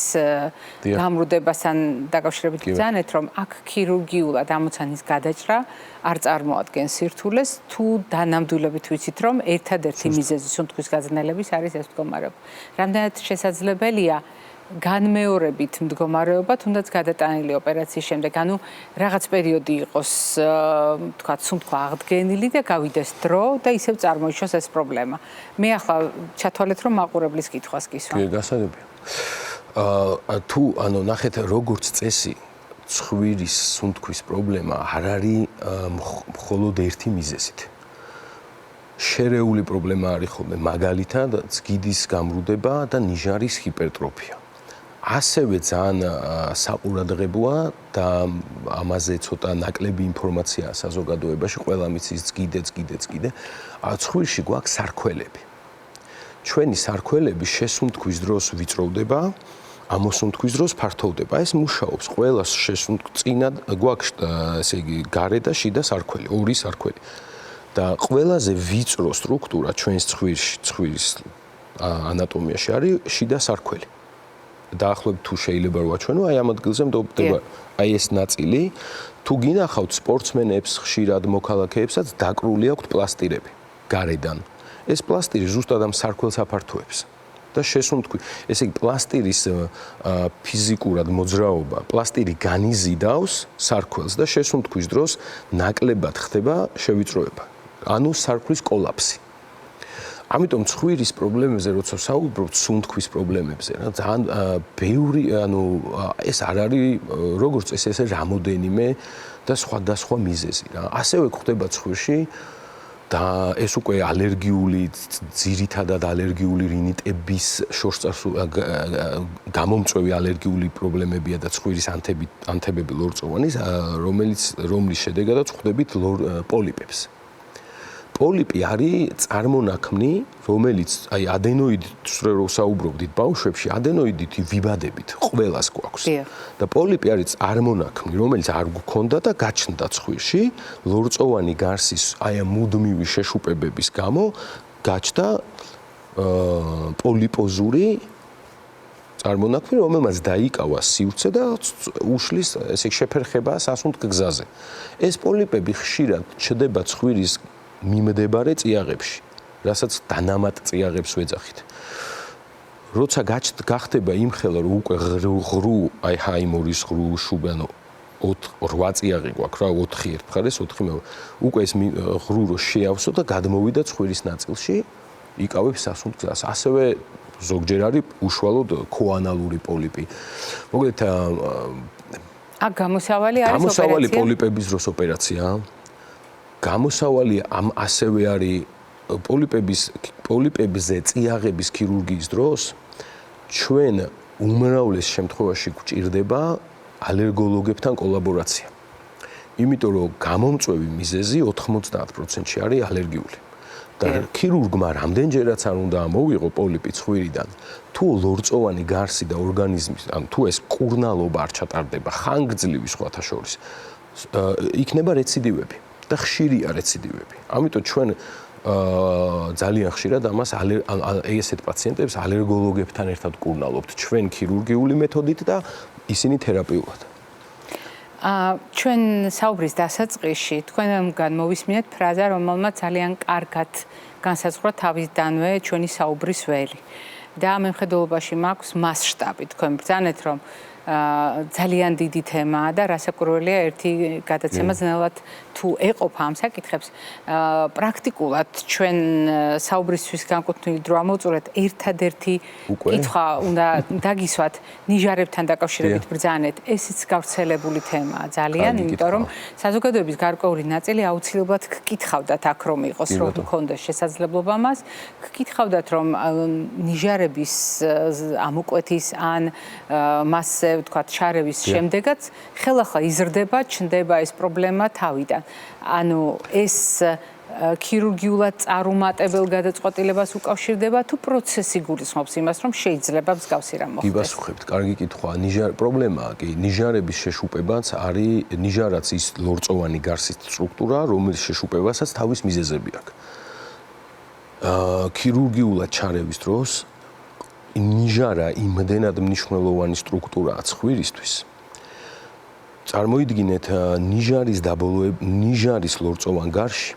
გამრუდებასთან დაკავშირებით გძანეთ, რომ აქ ქირურგიულად ამოცანის გადაჭრა არ წარმოადგენს სირთულეს, თუ დანამდვილებით ვიცით, რომ ერთადერთი მიზეზი სუნთქვის გაძნელების არის ეს მდგომარეობა. რამდენად შესაძლებელია განმეორებით მდგომარეობა, თუნდაც გადატანილი ოპერაციის შემდეგ, ანუ რაღაც პერიოდი იყოს, თქვათ, სუნთქვა აღდგენილი და გავიდეს დრო და ისევ წარმოიშოს ეს პრობლემა. მე ახლა ჩათვალეთ, რომ მაყურებლის კითხვას გისვა.
კი, გასაგებია. თუ ნახეთ, როგორც წესი, ცხვირის სუნთქვის პრობლემა არ არის მხოლოდ ერთი მიზეზით. შერეული პრობლემა არის ხოლმე, მაგალითად, წგიდის გამრუდება და ნიჟარის ჰიპერტროფია. ასევე ძალიან საყურადღებოა და ამაზე ცოტა ნაკლები ინფორმაციაა საზოგადოებაში, ყველა მიცის წგიდე. ცხვირში გვაქვს სარქველები. ჩვენი სარქველები შესუნთქვის დროს ვიწროვდება, ამოსუნთქვის დროს ფართოვდება. ეს მუშაობს ყველა წინად გვაქვს, ესე იგი, გარე და შიდა სარქველი, 2 სარქველი. და ყველაზე ვიწრო სტრუქტურა ჩვენს ცხვირის ანატომიაში არის შიდა სარქველი. დაახლოებით თუ შეიძლება რომ ვაჩვენო, აი ამ ადგილზე მდობდება აი ეს ნაწილი, თუ გინახავთ სპორტსმენებს, ხშირად მოქალაქეებსაც დაკრული აქვთ პლასტირები გარედან. ეს პლასტირი ზუსტად ამ სარქველს აფართოებს და შესუნთქვი, ესე იგი პლასტირის ფიზიკურად მოძრაობა, პლასტირი განიზიდავს სარქველს და შესუნთქვის დროს ნაკლებად ხდება შევიწროება. ანუ სარქლის კოლაფსი. ამიტომ ცხვირის პრობლემებზე, როცა საუბრობთ სუნთქვის პრობლემებზე, რა ძალიან ბევრი, ეს არ არის როგორც წესი, ესე რამოდენიმე და სხვა მიზეზი რა. ასევე გვხდება ცხვირში და ეს უკვე ალერგიული, ძირითადად ალერგიული რინიტების გამომწვევი ალერგიული პრობლემებია და ცხვირის ანთებები ლორწოვანის, რომლის შედეგადაც ვხვდებით პოლიპებს. პოლიპი არის წარმონაქმნი, რომელიც აი ადენოიდით რო საუბრობდით ბავშვებში, ადენოიდით ვიბადებით ყველას გვაქვს. და პოლიპი არის წარმონაქმნი, რომელიც არ გვქონდა და გაჩნდა ცხვირში, ლორწოვანი გარსის აი ამ მუდმივი შეშუპებების გამო გაჩნდა პოლიპოზური წარმონაქმნი, რომელმაც დაიკავა სივრცე და უშლის ესე შეფერხება სასუნთქ გზაზე. ეს პოლიპები ხშირად ჩნდება ცხვირის მიმდებარე წიაღებში, რასაც დანამატ წიაღებს ვეძახით. როცა გახდება იმხელა, რომ უკვე ღრუ, აი ჰაიმორის ღრუ შუბანო 8 წიაღი გვაქვს რა, 4 ერთ მხარეს, 4 მეორე. უკვე ეს ღრუ რო შეავსო და გადმოვიდა ცხვირის ნაწილში, იკავებს სასუნთქს. ასევე ზოგჯერ არის უშუალოდ კოანალური პოლიპი. მოკლედ
აქ გამოსავალი არის ოპერაცია.
გამოსავალი პოლიპების დროს ოპერაციაა. გამოსავალი ასევე არის პოლიპებზე წიაღების ქირურგიის დროს ჩვენ უმრავლეს შემთხვევაში გვჭირდება ალერგოლოგებთან კოლაბორაცია. იმიტომ რომ გამომწვევი მიზეზი 90%-ში არის ალერგიული. და ქირურგმა რამდენჯერაც არ უნდა მოვიღო პოლიპი ცხვირიდან, თუ ლორწოვანი გარსი და ორგანიზმის, ან თუ ეს კურნალობა არ ჩატარდება, ხანგრძლივი სხვათა შორის, იქნება რეციდივები. და ხშირია რეციდივები. ამიტომ ჩვენ ძალიან ხშირად ამას ესეთ პაციენტებს ალერგოლოგებთან ერთად კურნალობთ, ჩვენ ქირურგიული მეთოდით და ისინი თერაპიულად.
ჩვენ საუბრის დასაწყისში თქვენგან მოვისმინეთ ფრაზა, რომელმაც ძალიან კარგად განსაზღვრა თავისდანვე ჩვენი საუბრის ველი. და ამ მხედველობაში მაქვს მასშტაბი. თქვენ ბრძანეთ, რომ ძალიან დიდი თემაა და რასაკვირველია ერთი გადაცემა ძნელად თუ ეყოფა ამ საკითხებს. პრაქტიკულად ჩვენ საუბრისთვის განკუთვნილი დრო ამოვწურეთ, ერთადერთი კითხვა უნდა დაგისვათ ნიჟარებთან დაკავშირებით ბრძანეთ. ესიც გავრცელებული თემაა ძალიან, იმიტომ რომ საზოგადოების გარკვეული ნაწილი აუცილებლად გკითხავდათ აქ რომ იყოს, რომ გქონდეს შესაძლებლობა მას, გკითხავდათ რომ ნიჟარების ამოკვეთის ან მასზე ვთქვათ, შარევის შემდეგაც ხელახლა იზრდება, ჩნდება ეს პრობლემა თავიდან. ანუ ეს ქირურგიულად წარუმატებელ გადაწყვეტილებას უკავშირდება თუ პროცესი გულისხმობს იმას, რომ შეიძლება მსგავსი რამ მოხდეს.
გიბასუხებთ, კარგი კითხვა. პრობლემაა კი, ნიჟარების შეშუპებაც არის ნიჟარაც ის ლორწოვანი გარსის სტრუქტურა, რომელიც შეშუპებასაც თავის მიზეზები აქვს. ქირურგიულად ჩარევის დროს ნიჟარა იმდენად მნიშვნელოვანი სტრუქტურაა ცხვირისთვის. წარმოიდგინეთ ნიჟარის ლორწოვან გარში,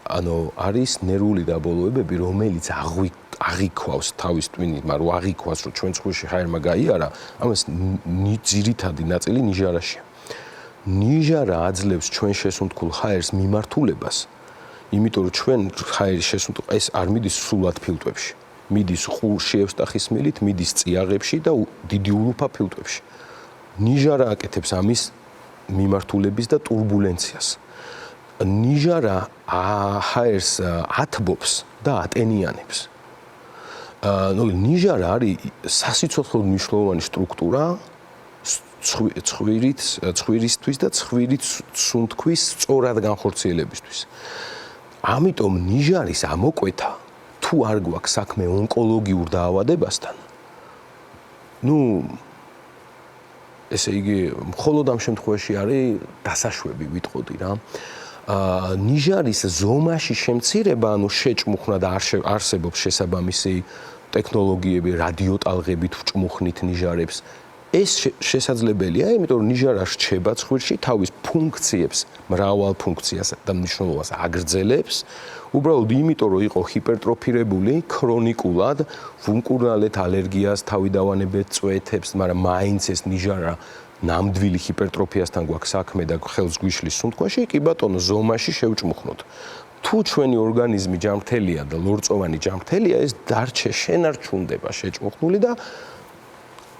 ანუ არის ნერვული დაბოლოებები, რომელიც აღიქვავს თავის ტვინით, მაგრამ აღიქვას, რომ ჩვენ ცხვირში ჰაერმა გაიარა, ამას ძირითადი ნაწილი ნიჟარაშია. ნიჟარა აძლევს ჩვენ შესუნთქულ ჰაერს მიმართულებას, იმიტომ რომ ჩვენ ჰაერის შესუნთქვა ეს არ მიდის სრულად ფილტვებში. მიდის ყურში ევსტახის მილით, მიდის წიაღებში და დიდი ულუფა ფილტვებში. ნიჟარა აკეთებს ამის მიმართულების და ტურბულენციას. ნიჟარა ჰაერს ათბობს და ატენიანებს. ნიჟარა არის სასიცოცხლო მნიშვნელოვანი სტრუქტურა ცხვირისთვის და ცხვირის სუნთქვის სწორად განხორციელებისთვის. ამიტომ ნიჟარის ამოკვეთა თუ არ გვაქვს საქმე ონკოლოგიურ დაავადებასთან, ესე იგი, მხოლოდ ამ შემთხვევაში არის დასაშვები ვიტყოდი რა. ნიჟარის ზომაში შემცირება, ანუ შეჭმუხნა და არსებობს შესაბამისი ტექნოლოგიები, რადიოტალღებით ვჭმუხნით ნიჟარებს. ეს შესაძლებელია, იმიტომ რომ ნიჟარა რჩება ცხვირში, თავის ფუნქციებს, მრავალ ფუნქციას და მნიშვნელობას აგრძელებს. უბრალოდ იმიტომ, რომ იყო ჰიპერტროფირებული, ქრონიკულად ვუმკურნალეთ ალერგიას, თავიდავანებეთ წვეთებს, მაგრამ მაინც ეს ნიჟარა ნამდვილი ჰიპერტროფიასთან გვაქვს საქმე და ხელს გვიშლის სუნთქვაში, კი ბატონო, ზომაში შევჭმუხნოთ. თუ ჩვენი ორგანიზმი ჯანმრთელია და ლორწოვანი ჯანმრთელია, ეს დარჩე შენარჩუნდება შეჭმუხნული და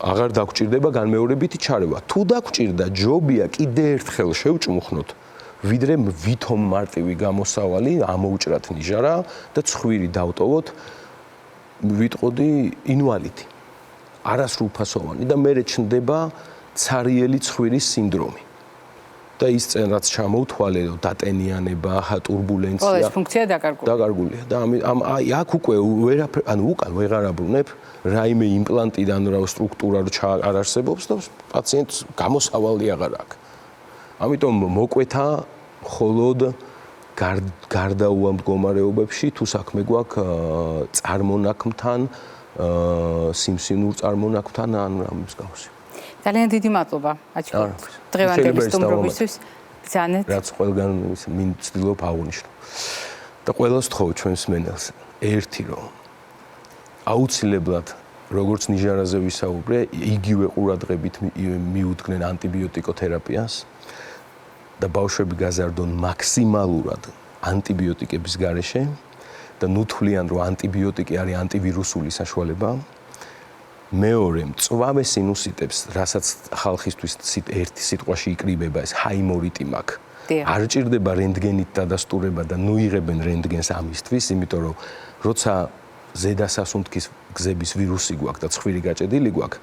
აღარ დაგჭირდება განმეორებითი ჩარევა. თუ დაგჭირდა, ჯობია კიდე ერთხელ შევჭმუხნოთ, ვიდრე ვითომ მარტივი გამოსავალი, ამოუჭრათ ნიჟარა და ცხვირი დავტოვოთ, ვიტყოდი ინვალიდი. არასრულფასოვანი და მერე ჩნდება ცარიელი ცხვირის სინდრომი. და ის წენ რაც ჩამოვთვალე, დატენიანება, ტურბულენცია.
ყველა ეს ფუნქცია დაკარგულია.
დაკარგულია და აი აქ უკვე ვერაფერ, ანუ უკან ვეღარ აბრუნებ, რაიმე იმპლანტიდან რა სტრუქტურა არ არსებობს და პაციენტს გამოსავალი აღარ აქვს. ამიტომ მოკვეთა მხოლოდ გარდაუვალ მდგომარეობებში თუ საქმე გვაქვს წარმონაქმთან, სიმსივნურ წარმონაქმთან ან ამის გავსი.
ძალიან დიდი მადლობა, აჩქო. დღევანდელი სტუმრობისთვის ბრძანეთ.
რაც ყველგან ვცდილობ აღვნიშნო. და ყველას თხოვ ჩვენს მენელს ერთი რომ აუცილებლად როგორც ნიჟარაზე ვისაუბრე, იგივე ყურადღებით მიუდგნენ ანტიბიოტიკოთერაპიას და ბავშვები გაზარდონ მაქსიმალურად ანტიბიოტიკების გარეშე და ნუთვლიან რომ ანტიბიოტიკი არის ანტივირუსული საშუალება. მეორე, მწვავე სინუსიტებს, რასაც ხალხისთვის ერთი სიტყვაში იკრიბება, ეს ჰაიმორიტი მაქვს. არ ჭირდება რენტგენით დადასტურება და ნუიღებენ რენტგენს ამისთვის, იმიტომ რომ როცა ზედა სასუნთქის გზების ვირუსი გვაქვს და ცხვირი გაჭედილი გვაქვს,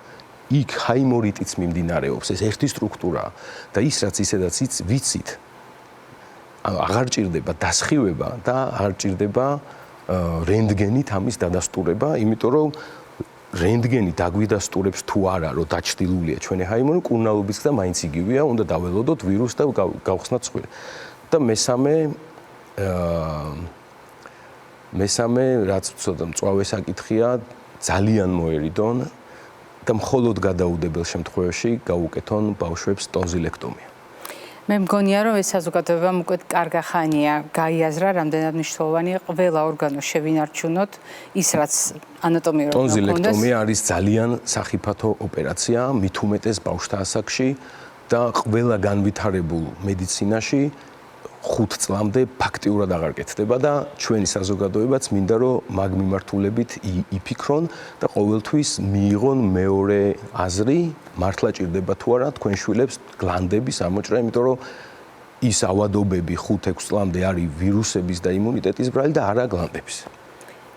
იქ ჰაიმორიტიც მიმდინარეობს, ეს ერთი სტრუქტურაა და ის რაც ისედაც ვიცით, აღარ ჭირდება დასხივება და არ ჭირდება რენტგენით ამის დადასტურება, იმიტომ რომ რენტგენი დაგვიდასტურებს თუ არა, რომ დაჭდილულია ჩვენი ჰაიმორი, კურნალობის გზა მაინც იგივეა, უნდა დაველოდოთ ვირუსს და გავხსნათ ცხვირი. და მესამე, რაც ცოტა მწვავე საკითხია, ძალიან მოერიდონ და მხოლოდ გადაუდებელ შემთხვევაში გაუკეთონ ბავშვებს ტონზილექტომია.
მე მგონია რომ ეს საზოგადოებამ უკვე კარგა ხანია გაიაზრა, რამდენად მნიშვნელოვანია ყველა ორგანო შევინარჩუნოთ, ის რაც ანატომიურად უნდა.
ტონზილექტომია არის ძალიან სახიფათო ოპერაცია, მით უმეტეს ბავშვთა ასაკში და ყველა განვითარებულ მედიცინაში 5 წლამდე ფაქტიურად აღარ კეთდება და ჩვენი საზოგადოებაც მინდა რომ მაგ მიმართულებით იფიქრონ და ყოველთვის მიიღონ მეორე აზრი, მართლა ჭირდება თუ არა თქვენ შვილებს გლანდების ამოჭრა, იმიტომ რომ ის ავადობები 5-6 წლამდე არის ვირუსების და იმუნიტეტის ბრალი და არა გლანდების.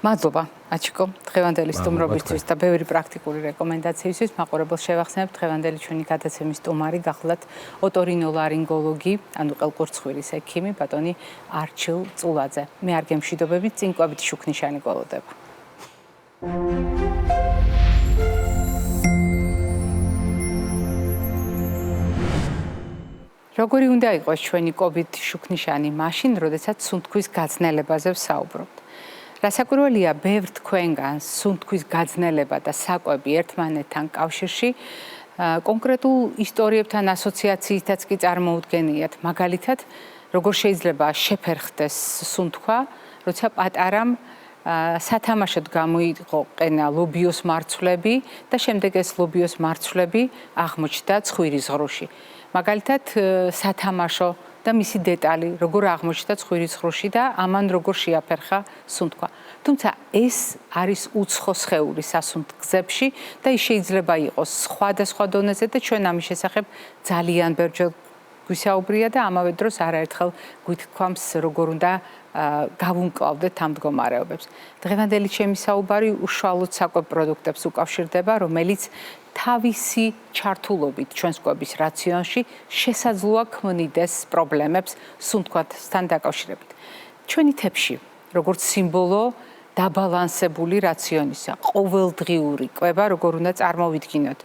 მადლობა, აჩიკო, დღევანდელი სტუმრობისთვის და ბევრი პრაქტიკული რეკომენდაციისთვის. მაყურებელს შევახსენებ, დღევანდელი ჩვენი გადაცემის სტუმარი გახლავთ ოტორინოლარინგოლოგი, ანუ ყელყურცხვირის ექიმი, ბატონი არჩილ წულაძე. მე არ გემშვიდობებით, წინკვებით შუქნიშანი გველოდება. როგორი უნდა იყოს ჩვენი კოვიდ შუქნიშანი მაშინ, როდესაც სუნთქვის გაძნელებაზე ვსაუბრობთ? რასაკვირველია, ბევრ თქვენგან სუნთქვის გაძნელება და საკვები ერთმანეთთან კავშირში კონკრეტულ ისტორიებთან ასოციაციითაც კი წარმოუდგენიათ. მაგალითად, როგორ შეიძლება შეფერხდეს სუნთქვა, როცა პატარამ სათამაშოდ გამოიყენა ლობიოს მარცვლები და შემდეგ ეს ლობიოს მარცვლები აღმოჩნდა ცხვირის ღრუში. მაგალითად, სათამაშო და მისი დეტალი, როგორ აღმოჩნდა ცხვირის ღრუში და ამან როგორ შეაფერხა სუნთქვა. თუმცა ეს არის უცხო სხეული სასუნთქგზებში და ის შეიძლება იყოს სხვადასხვა დონეზე და ჩვენ ამის შესახებ ძალიან ბევრჯერ გვისაუბრია და ამავე დროს არაერთხელ გვითქვამს, როგორ უნდა გავუმკლავდეთ ამ მდგომარეობებს. დღევანდელი ჩემი საუბარი უშუალოდ საკვებ პროდუქტებს უკავშირდება, რომელიც თავისი ჩართულობით ჩვენს კვების რაციონში შესაძლოა ქმნიდეს პრობლემებს სუნთქვასთან დაკავშირებით. ჩვენი თებში, როგორც სიმბოლო დაბალანსებული რაციონისა, ყოველდღიური კვება, როგორ უნდა წარმოვიდგინოთ.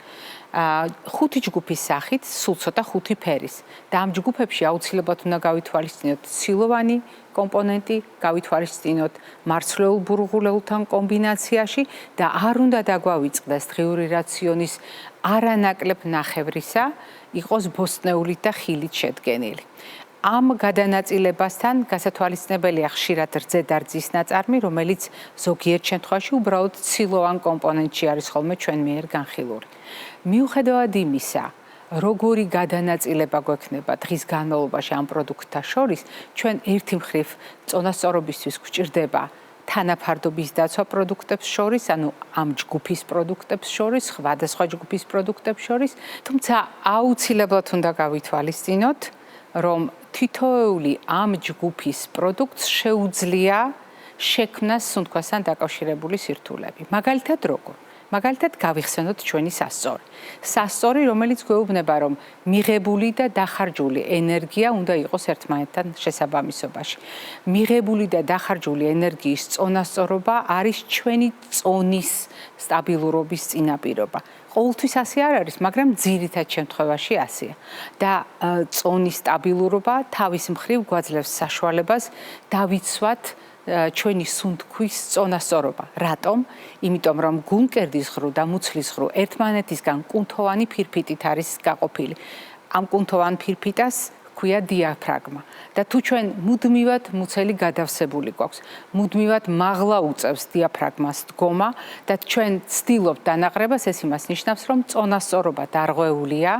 5 ჯგუფის სახით, სულ ცოტა 5 ფერის. და ამ ჯგუფებში აუცილებლად უნდა გავითვალისწინოთ ცილოვანი კომპონენტი, გავითვალისწინოთ მარცვლეულ ბურღულეულთან კომბინაციაში და არ უნდა დაგვავიწყდეს დღიური რაციონის არანაკლებ ნახევრისა, იყოს ბოსტნეულით და ხილით შედგენილი. ამ გადანაწილებასთან გასათვალისწინებელია ხშირად რძედარძის ნაწარმი, რომელიც ზოგიერთ შემთხვევაში უბრალოდ ცილოვან კომპონენტში არის ხოლმე ჩვენ მიერ განხილული. მიუხედავად იმისა, როგორი გადანაწილება გვექნება დღის განმავლობაში ამ პროდუქტთა შორის, ჩვენ ერთი მხრივ წონასწორობისთვის გვჭირდება თანაფარდობის დაცვა პროდუქტებს შორის, ანუ ამ ჯგუფის პროდუქტებს შორის, სხვადასხვა ჯგუფის პროდუქტებს შორის, თუმცა აუცილებლად უნდა გავითვალისწინოთ, რომ თითოეული ამ ჯგუფის პროდუქტს შეუძლია შექმნას სუნთქვასთან დაკავშირებული სირთულეები. მაგალითად როგორ? მაგალითად გავიხსენოთ ჩვენი სასწორი. სასწორი, რომელიც გვეუბნება, რომ მიღებული და დახარჯული ენერგია უნდა იყოს ერთმანეთთან შესაბამისობაში. მიღებული და დახარჯული ენერგიის წონასწორობა არის ჩვენი წონის სტაბილურობის წინაპირობა. ყოველთვის ასე არ არის, მაგრამ ძირითად შემთხვევაში ასეა. და წონის სტაბილურობა თავის მხრივ გვაძლევს საშუალებას დავიცვათ ჩვენი სუნთქვის წონასწორობა. რატომ? იმიტომ რომ გულმკერდის ღრუ და მუცლის ღრუ ერთმანეთისგან კუნთოვანი ფირფიტით არის გაყოფილი. ამ კუნთოვან ფირფიტას ქვია დიაფრაგმა. და თუ ჩვენ მუდმივად მუცელი გადავსებული გვაქვს, მუდმივად მაღლა უწევს დიაფრაგმას დგომა და ჩვენ ვცდილობთ დანაყრებას, ეს იმას ნიშნავს, რომ წონასწორობა დარღვეულია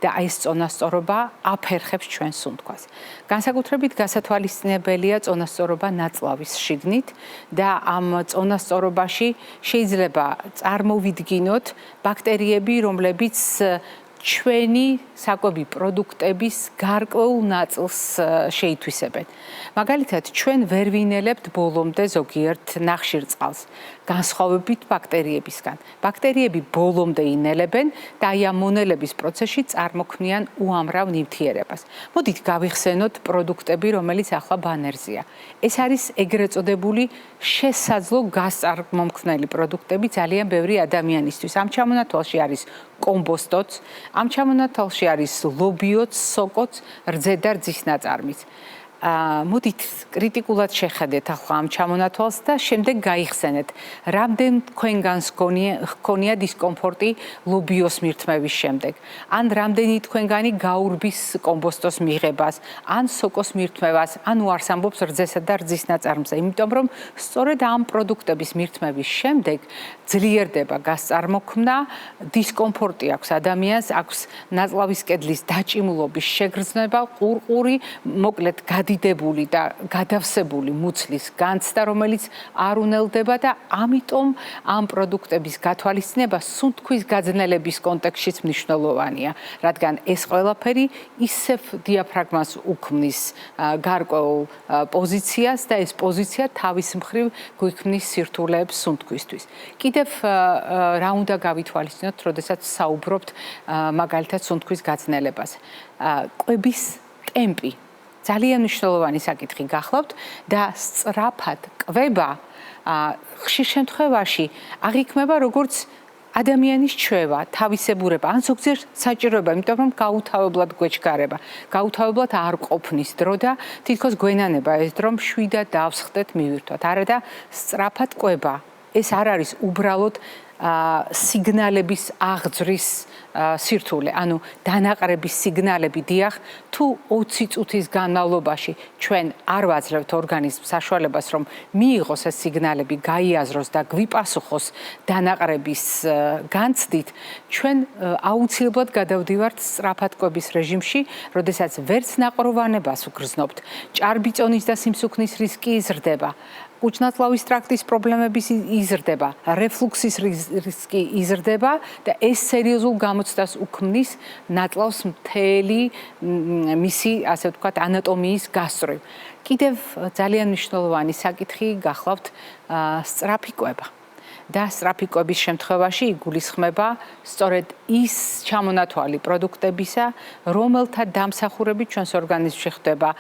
და ეს წონასწორობა აფერხებს ჩვენ სუნთქვას. განსაკუთრებით გასათვალისწინებელია წონასწორობა ნაწლავის შიგნით და ამ წონასწორობაში შეიძლება წარმოვიდგინოთ ბაქტერიები, რომლებიც ჩვენი საკვები პროდუქტების გარკვეულ ნაწილს შეითვისებენ. მაგალითად, ჩვენ ვერ ვინელებთ ბოლომდე ზოგიერთ ნახშირწყალს, განსხვავებით ბაქტერიებისგან. ბაქტერიები ბოლომდე ინელებენ და აი ამ მონელების პროცესში წარმოქმნიან უამრავ ნივთიერებას. მოდით გავიხსენოთ პროდუქტები, რომელიც ახლა ბანერზეა. ეს არის ეგრეთ წოდებული შესაძლო გასწარმომქმნელი პროდუქტები ძალიან ბევრი ადამიანისთვის. ამ ჩამონათვალში არის კომბოსტოც, ამ ჩამონათვალში არის ლობიოც, სოკოც, რძე და რძის ნაწარმიც. მოდით კრიტიკულად შეხედეთ ახლა ამ ჩამონათვალს და შემდეგ გაიხსენეთ, რამდენ თქვენგანს ჰქონია დისკომფორტი ლობიოს მირთმევის შემდეგ, ან რამდენი თქვენგანი გაურბის კომბოსტოს მიღებას, ან სოკოს მირთმევას, ან უარს ამბობს რძესა და რძის ნაწარმზე, იმიტომ რომ სწორედ ამ პროდუქტების მირთმევის შემდეგ ძლიერდება გასწარმოქმნა, დისკომფორტი აქვს ადამიანს, აქვს ნაწლავის კედლის დაჭიმულობის შეგრძნება, ყურყური, მოკლედ გადიდებული და გადავსებული მუცლის განცდა, რომელიც არ უნელდება და ამიტომ ამ პროდუქტების გათვალისწინება სუნთქვის გაძნელების კონტექსტშიც მნიშვნელოვანია, რადგან ეს ყველაფერი ისევ დიაფრაგმას უქმნის გარკვეულ პოზიციას და ეს პოზიცია თავის მხრივ გვიქმნის სირთულეებს სუნთქვისთვის. კიდევ რა უნდა გავითვალისწინოთ, როდესაც საუბრობთ მაგალითად სუნთქვის გაძნელებას. კვების ტემპი ძალიან მნიშვნელოვანი საკითხი გახლავთ და სწრაფად კვება ხშირ შემთხვევაში აღიქმება როგორც ადამიანის ჩვევა, თავისებურება, ან ზოგჯერ საჭიროება, იმიტომ რომ გაუთავებლად გვეჩქარება, გაუთავებლად არ ყოფნის დრო და თითქოს გვენანება ეს დრო მშვიდად დავსხდეთ მივირთვათ. არა და სწრაფად კვება. ეს არ არის უბრალოდ სიგნალების აღძვრის სირთულე, ანუ დანაყრების სიგნალები დიახ, თუ 20 წუთის განმავლობაში ჩვენ არ ვაძლევთ ორგანიზმს საშუალებას, რომ მიიღოს ეს სიგნალები, გაიაზროს და გვიპასუხოს დანაყრების განცდით, ჩვენ აუცილებლად გადავდივართ სწრაფად კვების რეჟიმში, როდესაც ვერც ნაყროვანებას ვგრძნობთ, ჭარბიწონის და სიმსუქნის რისკი იზრდება. კუჭნაწლავის ტრაქტის პრობლემების იზრდება, რეფლუქსის რისკი იზრდება და ეს სერიოზულ გამოცდას უქმნის ნაწლავს მთელი მისი, ასე ვთქვათ, ანატომიის გასწვრივ. კიდევ ძალიან მნიშვნელოვანი საკითხი გახლავთ სწრაფი კვება. და სწრაფი კვების შემთხვევაში იგულისხმება სწორედ ის ჩამონათვალი პროდუქტებისა, რომელთა დამსახურებით ჩვენს ორგანიზმში ხდება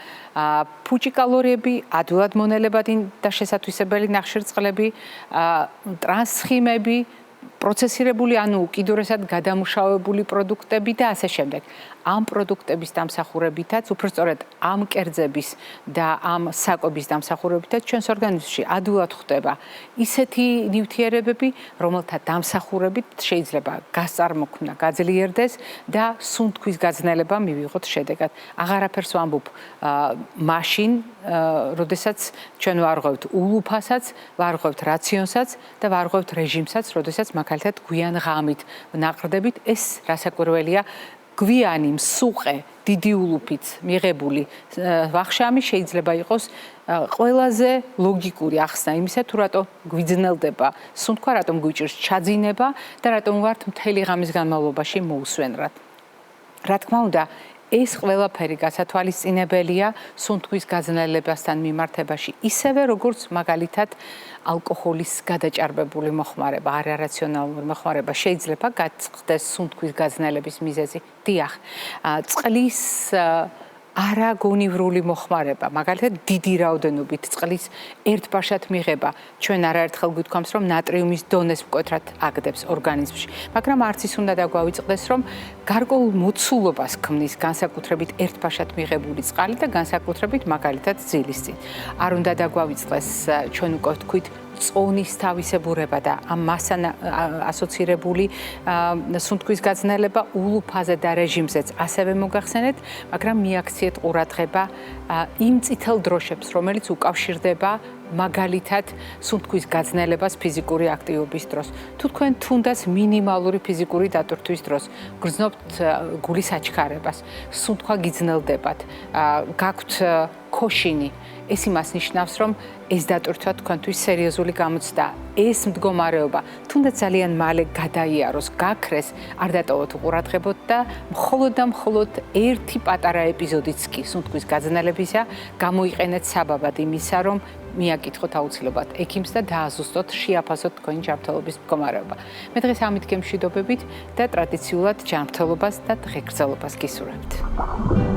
ფუჭი კალორიები, ადვილად მონელებადი და შესათვისებელი ნახშირწყლები, ტრანსხიმები, პროცესირებული, ანუ უკიდურესად გადამუშავებული პროდუქტები და ასე შემდეგ. ამ პროდუქტების დამსახურებითაც, უბრალოდ ამ კერძების და ამ საკვების დამსახურებითაც ჩვენს ორგანიზმში ადვილად ხდება ისეთი ნივთიერებები, რომელთა დამსახურებით შეიძლება გასწარმოქმნა გაძლიერდეს და სუნთქვის გაძნელება მივიღოთ შედეგად. აღარაფერს ვამბობ მაშინ, როდესაც ჩვენ ვარღვევთ ულუფასაც, ვარღვევთ რაციონსაც და ვარღვევთ რეჟიმსაც, როდესაც მაგალითად გვიან ღამით ნაყრდებით, ეს რასაკვირველია გვიანი, მსუყე, დიდი ულუფით მიღებული ვახშამი შეიძლება იყოს ყველაზე ლოგიკური ახსნა იმისა, თუ რატომ გვიძნელდება სუნთქვა, რატომ გვიჭირს ჩაძინება და რატომ ვართ მთელი ღამის განმავლობაში მოუსვენრად. რა თქმა უნდა, ეს ყველაფერი გასათვალისწინებელია სუნთქვის გაძნელებასთან მიმართებაში, ისევე როგორც მაგალითად ალკოჰოლის გადაჭარბებული მოხმარება, არარაციონალური მოხმარება შეიძლება გაწყდეს სუნთქვის გაძნელების მიზეზი. დიახ, წყლის არაგონივრული მოხმარება, მაგალითად დიდი რაოდენობით წყლის ერთბაშად მიღება, ჩვენ არაერთხელ გვითქვამს, რომ ნატრიუმის დონეს მკვეთრად აგდებს ორგანიზმში, მაგრამ არც ის უნდა დაგვავიწყდეს, რომ გარკვეულ მოცულობას ქმნის განსაკუთრებით ერთბაშად მიღებული წყალი და განსაკუთრებით მაგალითად ძილისწინ. არ უნდა დაგვავიწყდეს, ჩვენ უკვე ვთქვით, წონის თავისებურება და ამ მასთან ასოცირებული სუნთქვის გაძნელება ულუფაზე და რეჟიმზეც ასევე მოგახსენეთ, მაგრამ მიაქციეთ ყურადღება იმ წითელ დროშებს, რომელიც უკავშირდება მაგალითად სუნთქვის გაძნელებას ფიზიკური აქტივობის დროს. თუ თქვენ თუნდაც მინიმალური ფიზიკური დატვირთვის დროს გრძნობთ გულის აჩქარებას, სუნთქვა გიძნელდებათ, გაქვთ ქოშინი, ეს იმას ნიშნავს, რომ ეს დატვირთვა თქვენთვის სერიოზული გამოცდაა. ეს მდგომარეობა თუნდაც ძალიან მალე გადაიაროს, გაქრეს, არ დატოვოთ უყურადღებოთ და მხოლოდ ერთი პატარა ეპიზოდიც კი სუნთქვის გაძნელებისა გამოიყენეთ საბაბად იმისა, რომ მიაკითხოთ აუცილებლად ექიმს და დააზუსტოთ, შეაფასოთ თქვენი ჯანმრთელობის მდგომარეობა. მე დღეს ამით გემშვიდობებით და ტრადიციულად ჯანმრთელობას და დღეგრძელობას გისურვებთ.